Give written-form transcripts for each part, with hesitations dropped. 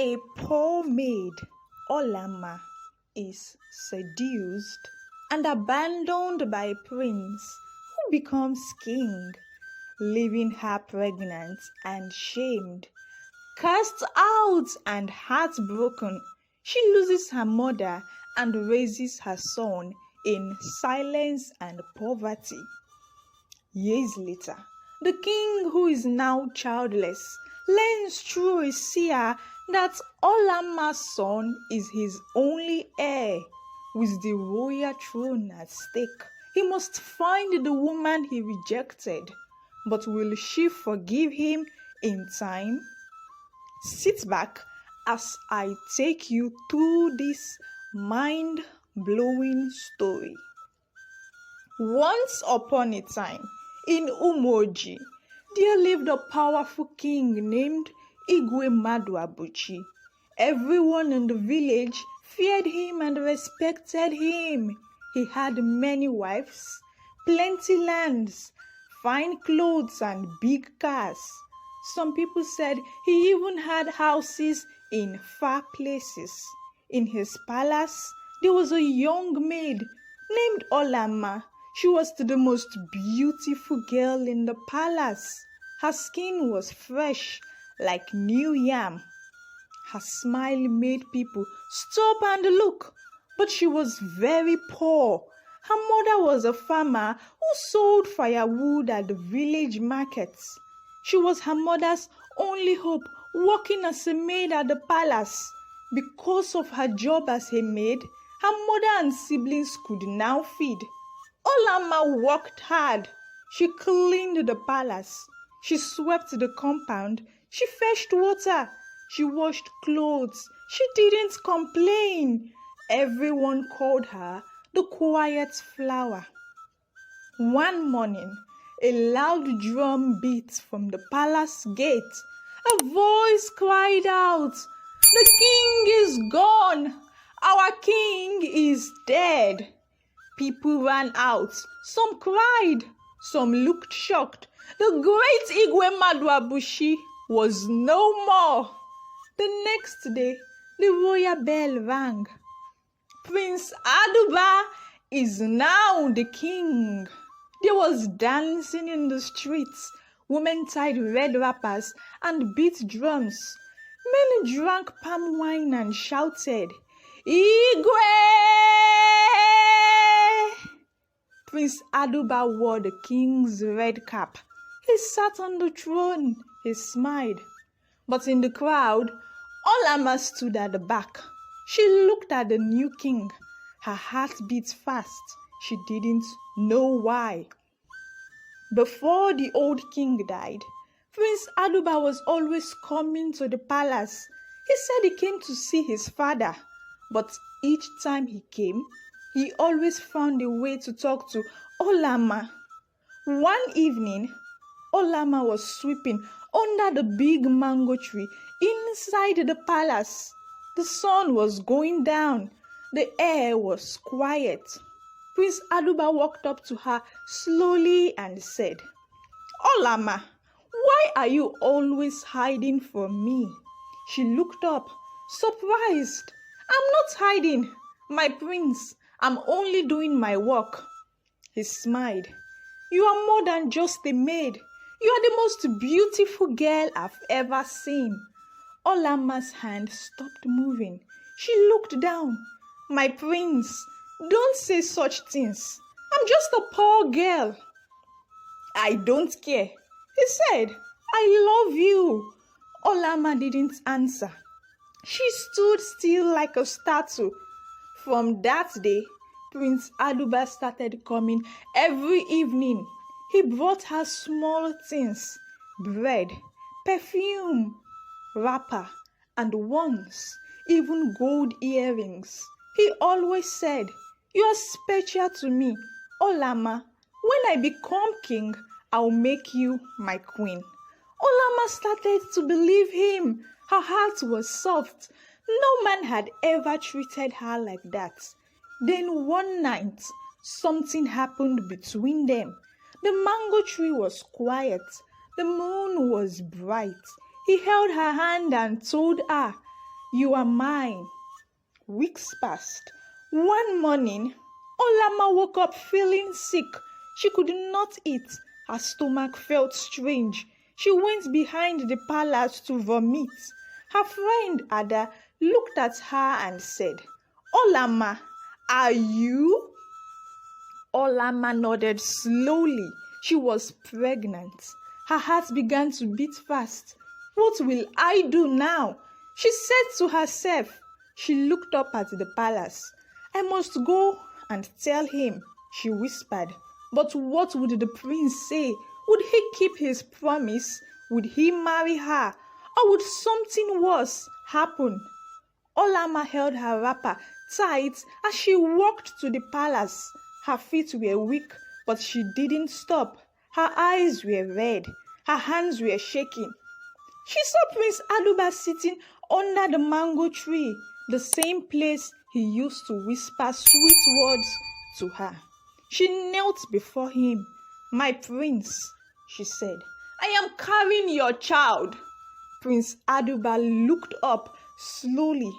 A poor maid, Olama, is seduced and abandoned by a prince who becomes king, leaving her pregnant and shamed. Cast out and heartbroken, she loses her mother and raises her son in silence and poverty. Years later, the king, who is now childless, learns through a seer that Olama's son is his only heir. With the royal throne at stake, he must find the woman he rejected. But will she forgive him in time? Sit back as I take you through this mind-blowing story. Once upon a time, in Umoji, there lived a powerful king named Igwe Maduabuchi. Everyone in the village feared him and respected him. He had many wives, plenty lands, fine clothes, and big cars. Some people said he even had houses in far places. In his palace, there was a young maid named Olama. She was the most beautiful girl in the palace. Her skin was fresh like new yam. Her smile made people stop and look, but she was very poor. Her mother was a farmer who sold firewood at the village markets. She was her mother's only hope, working as a maid at the palace. Because of her job as a maid, her mother and siblings could now feed. Olama worked hard. She cleaned the palace. She swept the compound. She fetched water. She washed clothes. She didn't complain. Everyone called her the quiet flower. One morning, a loud drum beat from the palace gate. A voice cried out, "The king is gone! Our king is dead!" People ran out. Some cried. Some looked shocked. The great Igwe Maduabuchi was no more. The next day, the royal bell rang. Prince Aduba is now the king. There was dancing in the streets. Women tied red wrappers and beat drums. Men drank palm wine and shouted, "Igwe!" Prince Aduba wore the king's red cap. He sat on the throne. He smiled. But in the crowd, Olama stood at the back. She looked at the new king. Her heart beat fast. She didn't know why. Before the old king died, Prince Aduba was always coming to the palace. He said he came to see his father. But each time he came, he always found a way to talk to Olama. One evening, Olama was sweeping under the big mango tree inside the palace. The sun was going down. The air was quiet. Prince Aduba walked up to her slowly and said, "Olama, why are you always hiding from me?" She looked up, surprised. "I'm not hiding, my prince. I'm only doing my work." He smiled. "You are more than just a maid. You are the most beautiful girl I've ever seen." Olama's hand stopped moving. She looked down. "My prince, don't say such things. I'm just a poor girl." "I don't care," he said. "I love you." Olama didn't answer. She stood still like a statue. From that day, Prince Aduba started coming every evening. He brought her small things, bread, perfume, wrapper, and once even gold earrings. He always said, "You are special to me, Olama. When I become king, I'll make you my queen." Olama started to believe him. Her heart was soft. No man had ever treated her like that. Then one night, something happened between them. The mango tree was quiet. The moon was bright. He held her hand and told her, You are mine. Weeks passed. One morning, Olama woke up feeling sick. She could not eat. Her stomach felt strange. She went behind the palace to vomit. Her friend Ada looked at her and said, Olama, are you? Olama nodded slowly. She was pregnant. Her heart began to beat fast. What will I do now? She said to herself. She looked up at the palace. I must go and tell him, she whispered. But what would the prince say? Would he keep his promise? Would he marry her? Or would something worse happen? Olama held her wrapper tight as she walked to the palace. Her feet were weak, but she didn't stop. Her eyes were red. Her hands were shaking. She saw Prince Aduba sitting under the mango tree, the same place he used to whisper sweet words to her. She knelt before him. My prince, she said, I am carrying your child. Prince Aduba looked up slowly.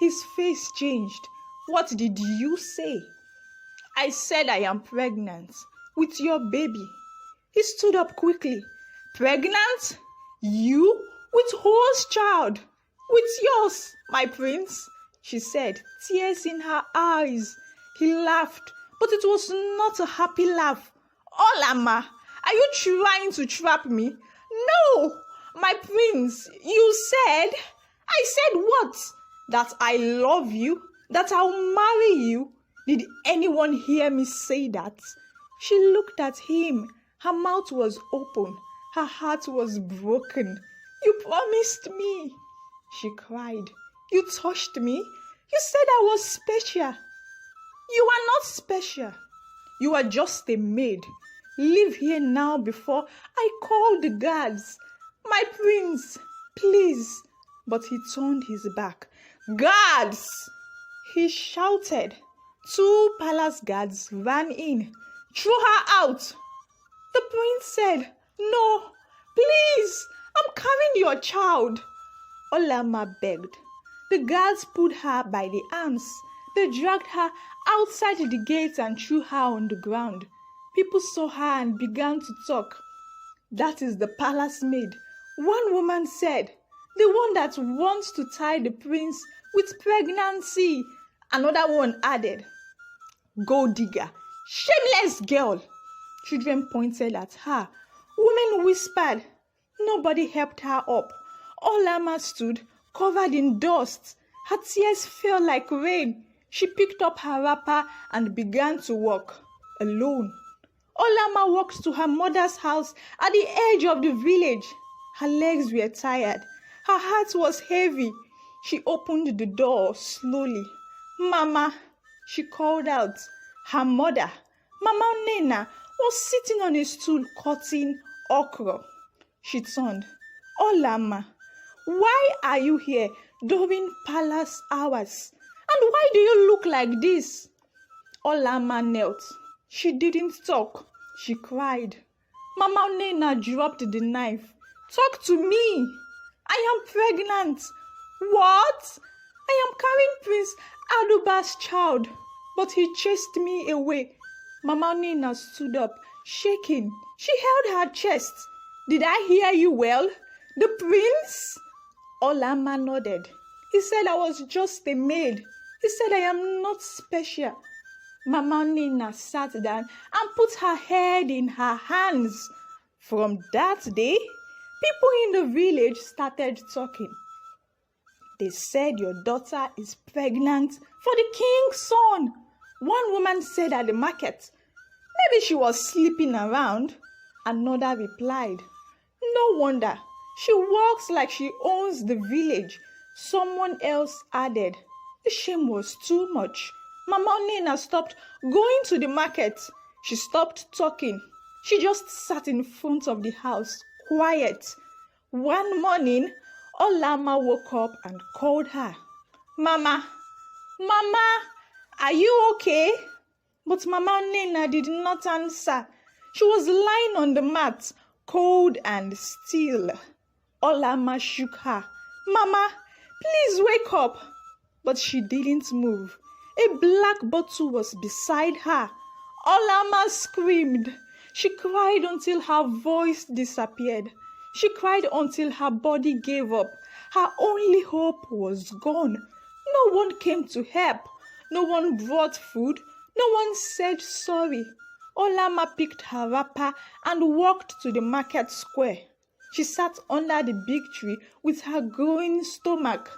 His face changed. What did you say? I said I am pregnant with your baby. He stood up quickly. Pregnant? You? With whose child? With yours, my prince, she said, tears in her eyes. He laughed, but it was not a happy laugh. Olama, are you trying to trap me? No, my prince, you said. I said what? That I love you? That I'll marry you? Did anyone hear me say that? She looked at him. Her mouth was open. Her heart was broken. You promised me, she cried. You touched me. You said I was special. You are not special. You are just a maid. Leave here now before I call the guards. My prince, please. But he turned his back. Guards! He shouted. 2 palace guards ran in. Throw her out. The prince said, No, please, I'm carrying your child. Olama begged. The guards pulled her by the arms. They dragged her outside the gate and threw her on the ground. People saw her and began to talk. That is the palace maid. One woman said, the one that wants to tie the prince with pregnancy. Another one added, gold digger, shameless girl. Children pointed at her. Women whispered. Nobody helped her up. Olama stood, covered in dust. Her tears fell like rain. She picked up her wrapper and began to walk, alone. Olama walked to her mother's house at the edge of the village. Her legs were tired. Her heart was heavy. She opened the door slowly. Mama, she called out. Her mother, Mama Nena, was sitting on a stool cutting okra. She turned. Olama, why are you here during palace hours? And why do you look like this? Olama knelt. She didn't talk. She cried. Mama Nena dropped the knife. Talk to me. I am pregnant. What? I am carrying Prince Aduba's child, but he chased me away. Mama Nena stood up, shaking. She held her chest. Did I hear you well? The prince? Olama nodded. He said I was just a maid. He said I am not special. Mama Nena sat down and put her head in her hands. From that day, people in the village started talking. They said your daughter is pregnant for the king's son. One woman said at the market, maybe she was sleeping around. Another replied, no wonder. She walks like she owns the village. Someone else added, the shame was too much. Mama Nena stopped going to the market. She stopped talking. She just sat in front of the house, quiet. One morning, Olama woke up and called her. Mama, Mama, are you okay? But Mama Nena did not answer. She was lying on the mat, cold and still. Olama shook her. Mama, Please wake up. But she didn't move. A black bottle was beside her. Olama screamed. She cried until her voice disappeared. She cried until her body gave up. Her only hope was gone. No one came to help. No one brought food. No one said sorry. Olama picked her wrapper and walked to the market square. She sat under the big tree with her growing stomach.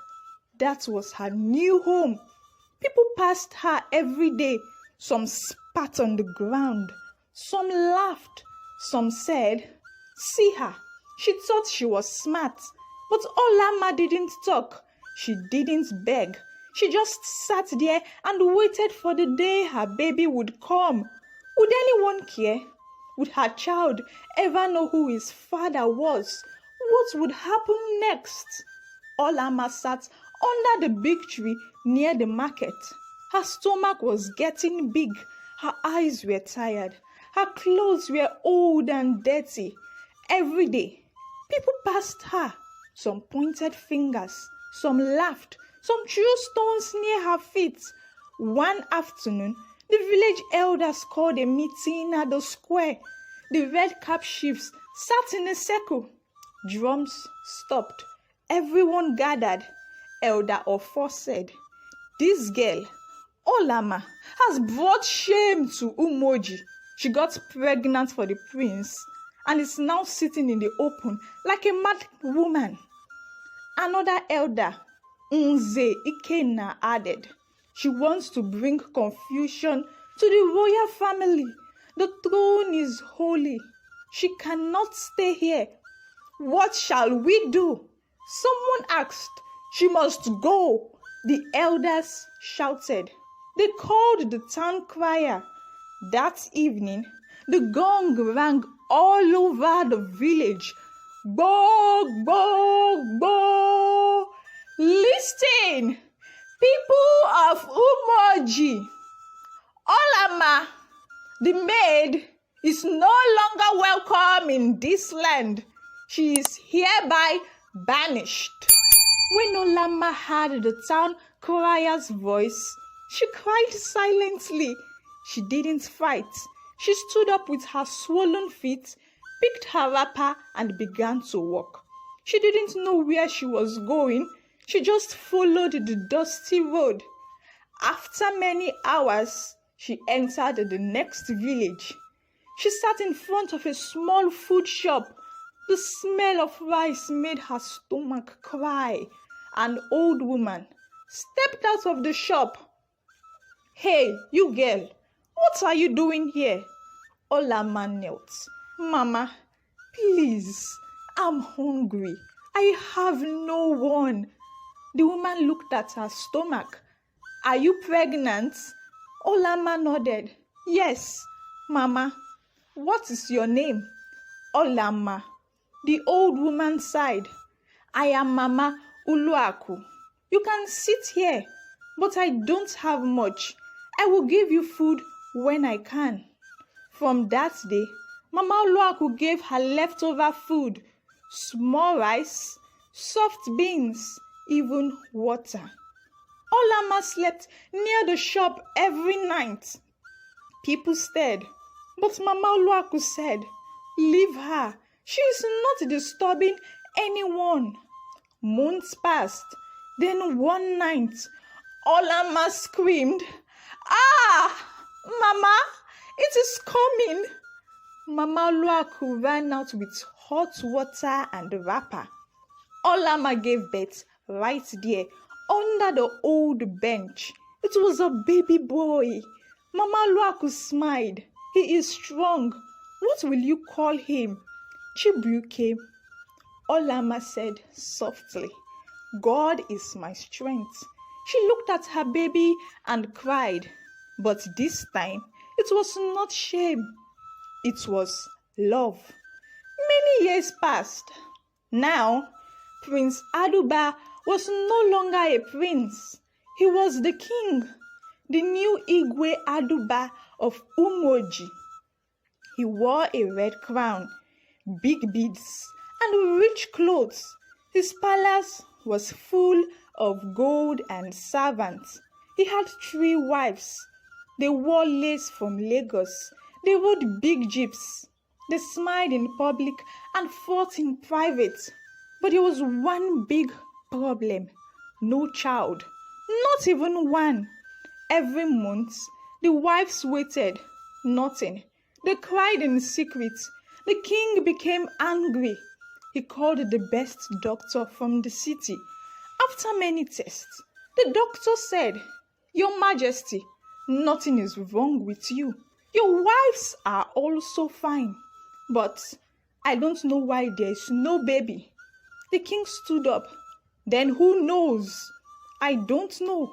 That was her new home. People passed her every day. Some spat on the ground. Some laughed. Some said, "See her. She thought she was smart." But Olama didn't talk. She didn't beg. She just sat there and waited for the day her baby would come. Would anyone care? Would her child ever know who his father was? What would happen next? Olama sat under the big tree near the market. Her stomach was getting big. Her eyes were tired. Her clothes were old and dirty. Every day, people passed her. Some pointed fingers. Some laughed. Some threw stones near her feet. One afternoon, the village elders called a meeting at the square. The red-cap chiefs sat in a circle. Drums stopped. Everyone gathered. Elder Ofo said, "This girl, Olama, has brought shame to Umoji. She got pregnant for the prince and is now sitting in the open like a mad woman." Another elder, Nze Ikenna, added, "She wants to bring confusion to the royal family. The throne is holy. She cannot stay here. What shall we do?" Someone asked. "She must go," the elders shouted. They called the town crier. That evening, the gong rang all over the village. Bo, bo, bo. Listen, people of Umoji. Olama, the maid, is no longer welcome in this land. She is hereby banished. When Olama heard the town crier's voice, she cried silently. She didn't fight. She stood up with her swollen feet, picked her wrapper, and began to walk. She didn't know where she was going. She just followed the dusty road. After many hours, she entered the next village. She sat in front of a small food shop. The smell of rice made her stomach cry. An old woman stepped out of the shop. "Hey, you girl, what are you doing here?" Olama knelt. "Mama, please, I'm hungry. I have no one." The woman looked at her stomach. "Are you pregnant?" Olama nodded. "Yes, Mama." "What is your name?" "Olama." The old woman sighed. "I am Mama Uluaku. You can sit here, but I don't have much. I will give you food when I can." From that day, Mama Uluaku gave her leftover food, small rice, soft beans, even water. Olama slept near the shop every night. People stared, but Mama Uluaku said, "Leave her. She is not disturbing anyone." Months passed. Then one night, Olama screamed, "Ah, Mama, it is coming." Mama Uluaku ran out with hot water and wrapper. Olama gave birth right there under the old bench. It was a baby boy. Mama Uluaku smiled. "He is strong. What will you call him?" "Chibuke." Olama said softly, "God is my strength." She looked at her baby and cried. But this time, it was not shame. It was love. Many years passed. Now, Prince Aduba was no longer a prince. He was the king, the new Igwe Aduba of Umoji. He wore a red crown, big beads, and rich clothes. His palace was full of gold and servants. He had 3 wives. They wore lace from Lagos. They rode big jeeps. They smiled in public and fought in private. But there was one big problem. No child. Not even one. Every month, the wives waited. Nothing. They cried in secret. The king became angry. He called the best doctor from the city. After many tests, the doctor said, "Your Majesty, nothing is wrong with you. Your wives are also fine. But I don't know why there is no baby." The king stood up. "Then who knows?" "I don't know.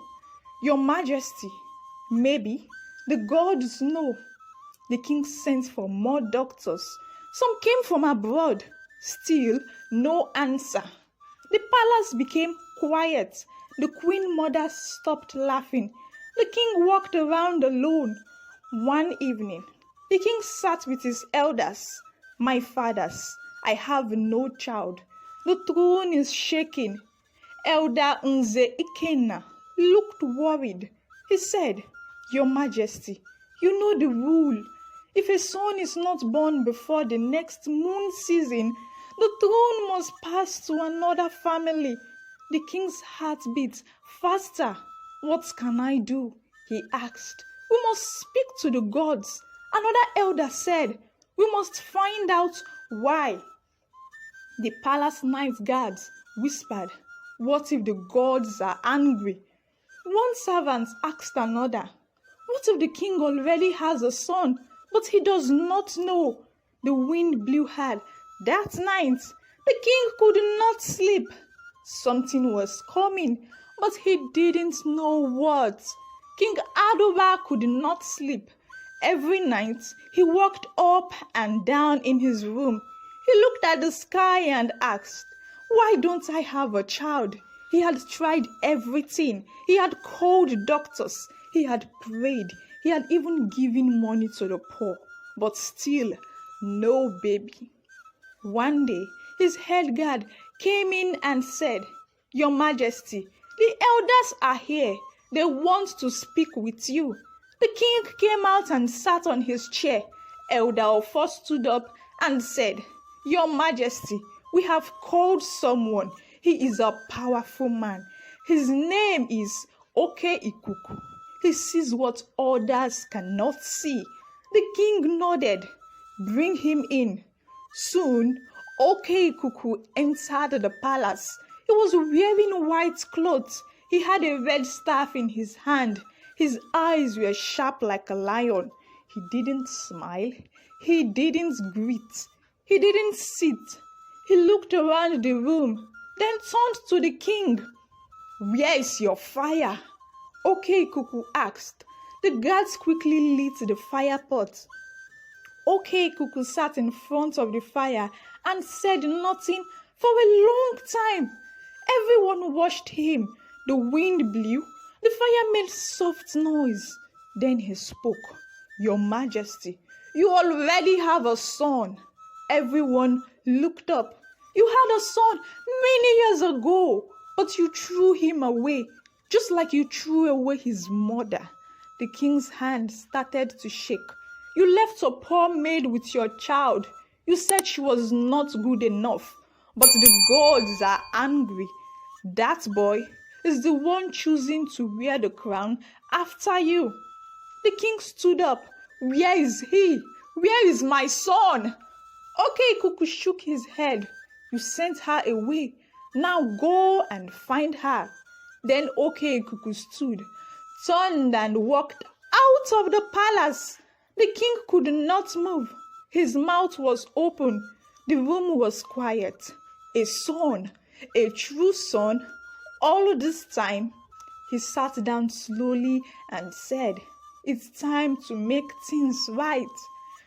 Your Majesty, maybe the gods know." The king sent for more doctors. Some came from abroad. Still no answer. The palace became quiet. The queen mother stopped laughing. The king walked around alone. One evening, the king sat with his elders. "My fathers, I have no child. The throne is shaking." Elder Nze Ikenna looked worried. He said, "Your Majesty, you know the rule. If a son is not born before the next moon season, the throne must pass to another family." The king's heart beat faster. "What can I do?" he asked. "We must speak to the gods." Another elder said, "We must find out why." The palace night guards whispered, "What if the gods are angry?" One servant asked another, "What if the king already has a son, but he does not know?" The wind blew hard. That night, the king could not sleep. Something was coming, but he didn't know what. King Aduba could not sleep. Every night, he walked up and down in his room. He looked at the sky and asked, "Why don't I have a child?" He had tried everything. He had called doctors. He had prayed. He had even given money to the poor. But still, no baby. One day, his head guard came in and said, "Your Majesty, the elders are here. They want to speak with you." The king came out and sat on his chair. Elder Ofo stood up and said, "Your Majesty, we have called someone. He is a powerful man. His name is Oke Ikuku. He sees what others cannot see." The king nodded. "Bring him in." Soon, Oke Ikuku entered the palace. He was wearing white clothes. He had a red staff in his hand. His eyes were sharp like a lion. He didn't smile. He didn't greet. He didn't sit. He looked around the room, then turned to the king. "Where is your fire?" Oke Ikuku asked. The guards quickly lit the fire pot. Oke Ikuku sat in front of the fire and said nothing for a long time. Everyone watched him. The wind blew. The fire made soft noise. Then he spoke. "Your Majesty, you already have a son." Everyone looked up. "You had a son many years ago, but you threw him away, just like you threw away his mother." The king's hand started to shake. "You left a poor maid with your child. You said she was not good enough, but the gods are angry. That boy is the one choosing to wear the crown after you." The king stood up. "Where is he? Where is my son?" Oke Ikuku shook his head. "You sent her away. Now go and find her." Then Oke Ikuku stood, turned and walked out of the palace. The king could not move. His mouth was open. The room was quiet. A son, a true son. All this time, he sat down slowly and said, "It's time to make things right."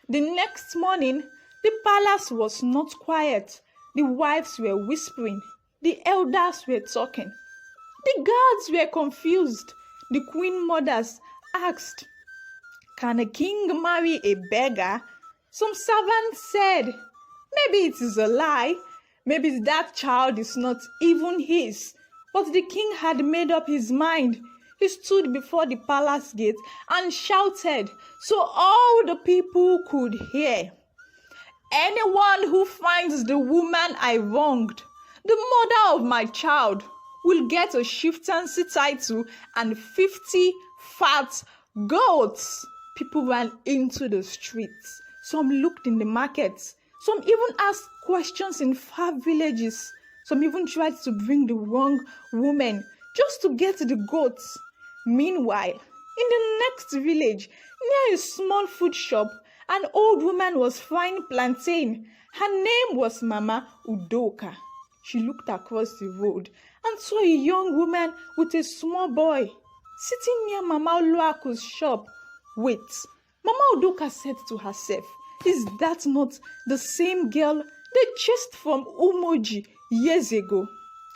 The next morning, the palace was not quiet. The wives were whispering. The elders were talking. The guards were confused. The queen mothers asked, "Can a king marry a beggar?" Some servants said, "Maybe it is a lie. Maybe that child is not even his." But the king had made up his mind. He stood before the palace gate and shouted so all the people could hear, "Anyone who finds the woman I wronged, the mother of my child, will get a chieftaincy title and 50 fat goats." People ran into the streets. Some looked in the markets. Some even asked questions in far villages. Some even tried to bring the wrong woman just to get the goats. Meanwhile, in the next village, near a small food shop, an old woman was frying plantain. Her name was Mama Udoka. She looked across the road and saw a young woman with a small boy sitting near Mama Oluaku's shop. "Wait," Mama Udoka said to herself, "is that not the same girl they chased from Umoji years ago?"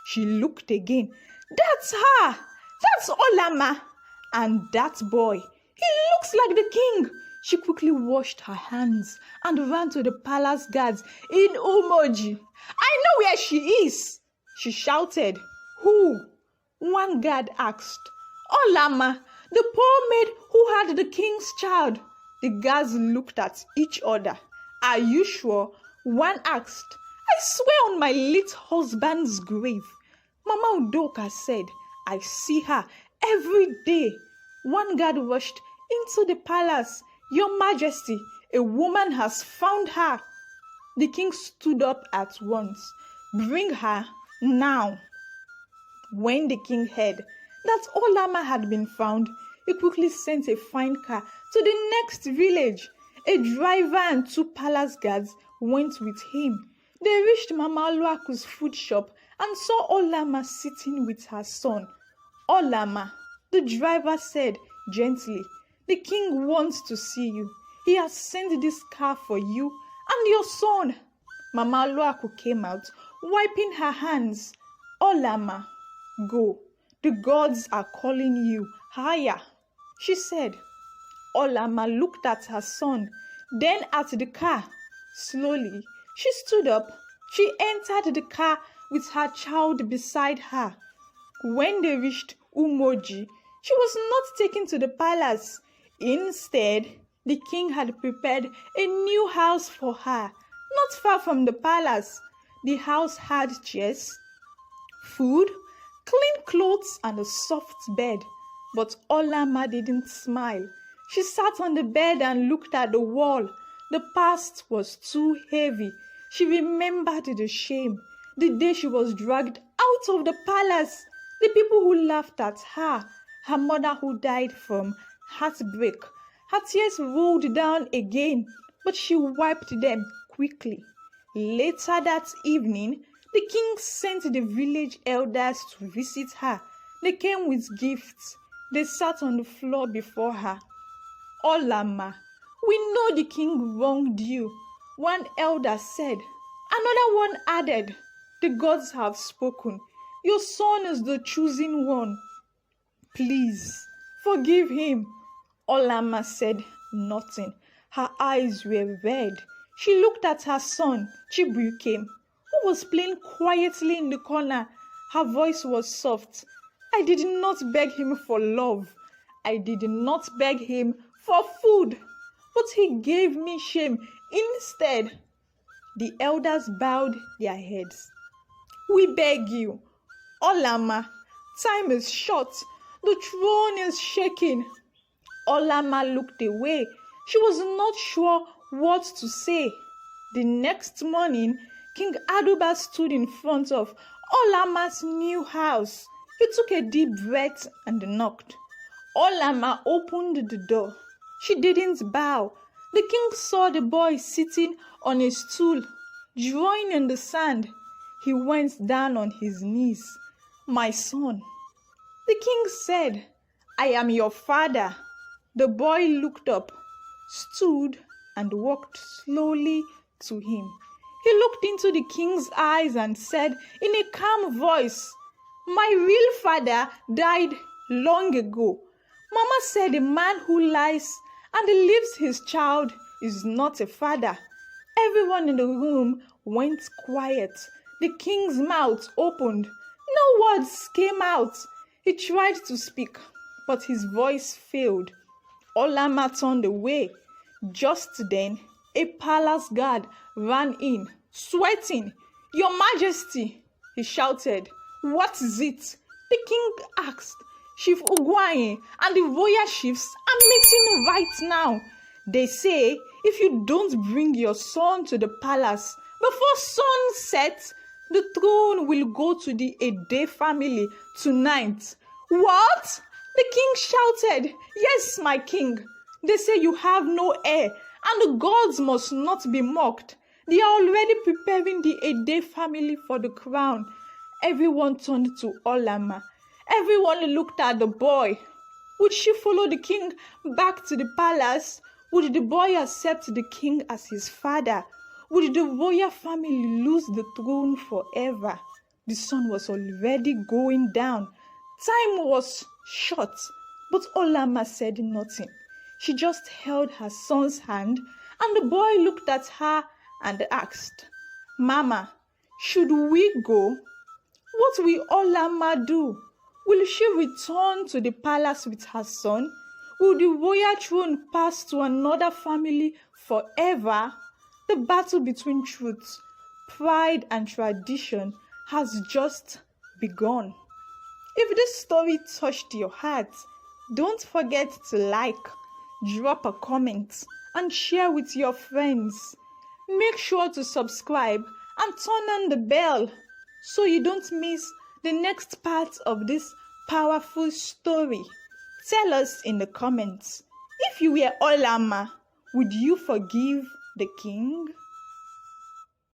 She looked again. "That's her! That's Olama! And that boy, he looks like the king!" She quickly washed her hands and ran to the palace guards in Umoji. "I know where she is!" she shouted. "Who?" one guard asked. "Olama, the poor maid who had the king's child." The guards looked at each other. "Are you sure?" one asked. "I swear on my late husband's grave." Mama Udoka said, "I see her every day." One guard rushed into the palace. "Your Majesty, a woman has found her." The king stood up at once. "Bring her now." When the king heard that Olama had been found, he quickly sent a fine car to the next village. A driver and 2 palace guards went with him. They reached Mama Oluaku's food shop and saw Olama sitting with her son. "Olama," the driver said gently, "the king wants to see you. He has sent this car for you and your son." Mama Oluaku came out, wiping her hands. "Olama, go. The gods are calling you higher," she said. Olama looked at her son, then at the car. Slowly, she stood up. She entered the car with her child beside her. When they reached Umoji, she was not taken to the palace. Instead, the king had prepared a new house for her, not far from the palace. The house had chairs, food, clean clothes, and a soft bed. But Olama didn't smile. She sat on the bed and looked at the wall. The past was too heavy. She remembered the shame, the day she was dragged out of the palace, the people who laughed at her, her mother who died from heartbreak. Her tears rolled down again, but she wiped them quickly. Later that evening, the king sent the village elders to visit her. They came with gifts. They sat on the floor before her. "Olama, we know the king wronged you," one elder said. Another one added, "The gods have spoken. Your son is the chosen one. Please, forgive him." Olama said nothing. Her eyes were red. She looked at her son, Chibuike, who was playing quietly in the corner. Her voice was soft. "I did not beg him for love. I did not beg him for food, but he gave me shame instead." The elders bowed their heads. "We beg you, Olama, time is short. The throne is shaking." Olama looked away. She was not sure what to say. The next morning, King Aduba stood in front of Olama's new house. He took a deep breath and knocked. Olama opened the door. She didn't bow. The king saw the boy sitting on a stool, drawing in the sand. He went down on his knees. "My son," the king said, "I am your father." The boy looked up, stood, and walked slowly to him. He looked into the king's eyes and said in a calm voice, "My real father died long ago." Mama said a man who lies and leaves his child is not a father. Everyone in the room went quiet. The king's mouth opened. No words came out. He tried to speak, but his voice failed. Olama turned away. Just then, a palace guard ran in, sweating. "Your Majesty," he shouted. "What is it?" The king asked. "Chief Ugwaye and the royal chiefs are meeting right now. They say if you don't bring your son to the palace before sunset, the throne will go to the Ede family tonight." "What?" The king shouted. "Yes, my king. They say you have no heir, and the gods must not be mocked. They are already preparing the Ede family for the crown." Everyone turned to Olama. Everyone looked at the boy. Would she follow the king back to the palace? Would the boy accept the king as his father? Would the royal family lose the throne forever? The sun was already going down. Time was short, but Olama said nothing. She just held her son's hand, and the boy looked at her and asked, "Mama, should we go?" What will Olama do? Will she return to the palace with her son? Will the royal throne pass to another family forever? The battle between truth, pride, and tradition has just begun. If this story touched your heart, don't forget to like, drop a comment, and share with your friends. Make sure to subscribe and turn on the bell so you don't miss the next part of this powerful story. Tell us in the comments, if you were Olama, would you forgive the king?